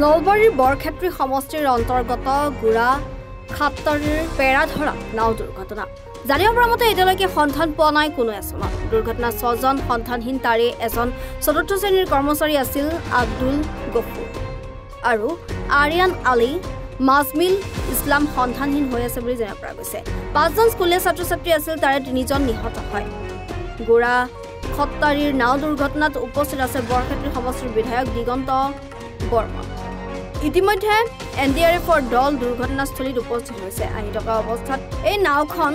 নলবাৰীৰ বৰক্ষেত্ৰী সমষ্টিৰ অন্তৰ্গত গুৰা খাট্টাৰীৰ পেৰাধৰা নাও দুৰ্ঘটনা জানিব পৰা মতে এতিয়ালৈকে সন্ধান পোৱা নাই কোনো এজনৰ দুৰ্ঘটনা 6জন সন্ধানহীন তাৰে এজন চতুৰ্থ শ্ৰেণীৰ কৰ্মচাৰী আছিল আব্দুল গফুৰ আৰু আৰিয়ান আলী মাজমিল ইছলাম সন্ধানহীন হৈ আছে বুলি জনা পৰা গৈছে 5জন স্কুলীয়া ছাত্ৰ-ছাত্ৰী আছিল তাৰে 3জন নিহত হয় গুৰা খাট্টাৰীৰ নাও দুৰ্ঘটনাত উপস্থিত আছে বৰক্ষেত্ৰী সমষ্টিৰ বিধায়ক দিগন্ত বৰ্মা ইতিমধ্যে এনডিআৰএফৰ দল দুৰ্ঘটনাস্থলীত উপস্থিত হৈছে আহি থকা অৱস্থাত এই নাওখন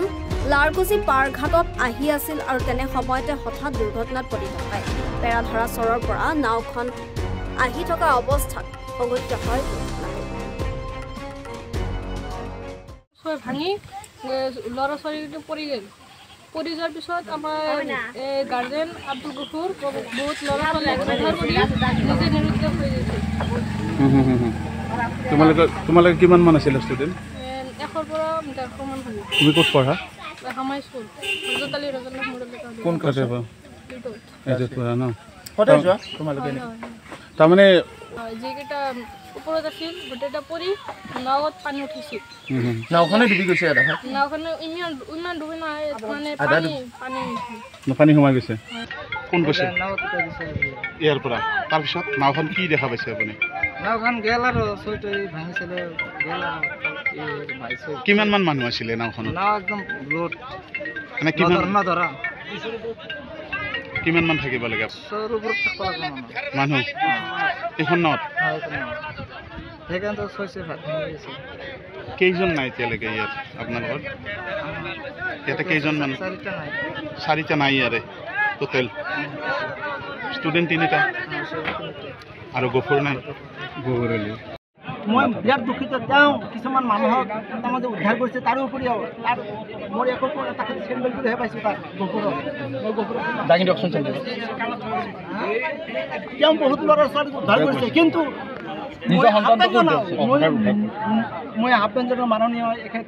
লাৰকুচি পাৰঘাটত আহি আছিল আৰু তেনে সময়তে হঠাৎ দুৰ্ঘটনাত পতিত হয় পেৰাধৰা চৰৰ পৰা নাওখন আহি থকা অৱস্থাত সংঘটিত হয় ভাঙি ল'ৰা ছোৱালীটো পৰি গ'ল পৰি যোৱাৰ পিছত আমাৰ গাৰ্জেন আব্দুল গফুৰ বহুত ল'ৰা ছোৱালী উদ্ধাৰ কৰি নিজে নিৰুদ্দেশ হৈ গৈছে তোমালোকে কিমান মান আছিল ষ্টুডেণ্ট 100 পৰা 150 মান হ'ব তুমি ক'ত পঢ়া হামাই স্কুল জতালি ৰজনক মডেল কোন ক্লাছে পঢ়া এইটো পঢ়া ন কত যোৱা তোমালোকে তাৰমানে যিকেইটা ওপৰত আছিল গোটেইটা পৰি নাৱত পানী উঠিছিল নাওখনে ডুবি গৈছে দেখা নাওখনে ইমান ডুবি নাই মানে পানী সোমাই গৈছে কোন কৈছে ইয়াৰ পৰা তাৰপিছত নাওখন কি দেখা পাইছে আপুনি নাওখন গেল আৰু চৈতে ভাঙিছিল গেল আৰু কিমান মান মানুহ আছিলে নাওখনত নাও একদম লোড মানে কিমান ধৰা কিমান মান থাকিব লাগে মানুহ এখন নাৱত সেইকাৰণে চৈছে কেইজন নাই এতিয়ালৈকে ইয়াত আপোনালোকৰ ইয়াতে কেইজন মান 4টা নাই ইয়াৰে টোটেল ষ্টুডেণ্ট 3টা আৰু গফুৰ নাই গফুৰ মই বিৰাট দুখিত তেওঁ কিছুমান মানুহক তাৰমানে উদ্ধাৰ কৰিছে তাৰ উপৰিও তাৰ মোৰ একো তাকে চেণ্ডেল কৰিহে পাইছোঁ তাৰ গফুৰত মই গফুৰত দাঙি দিয়কচোন চেণ্ডেল তেওঁ বহুত ল'ৰা ছোৱালীক উদ্ধাৰ কৰিছে কিন্তু মই আহ্বান জনাওঁ মাননীয় এখেত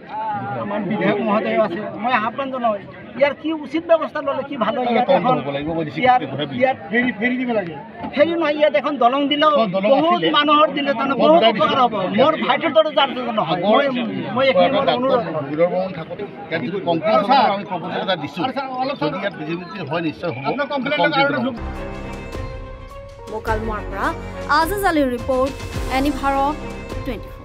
আমাৰ বিধায়ক মহোদয় আছে মই আহ্বান জনাওঁ ইয়াৰ কি উচিত ব্যৱস্থা ল'লে কি ভাল হয় ইয়াত ফেৰি দিব লাগে ফেৰি নহয় ইয়াত এখন দলং দিলেও বহুত মানুহৰ দিলে তাৰমানে বহুত উপকাৰ হ'ব মোৰ ভাইটিৰ দৰে যাৰ নহয় মই এইখিনি মোৰ অনুৰোধ মোকালমোৱাৰ পৰা আজিজ আলীৰ ৰিপৰ্ট এনি ভাৰত 24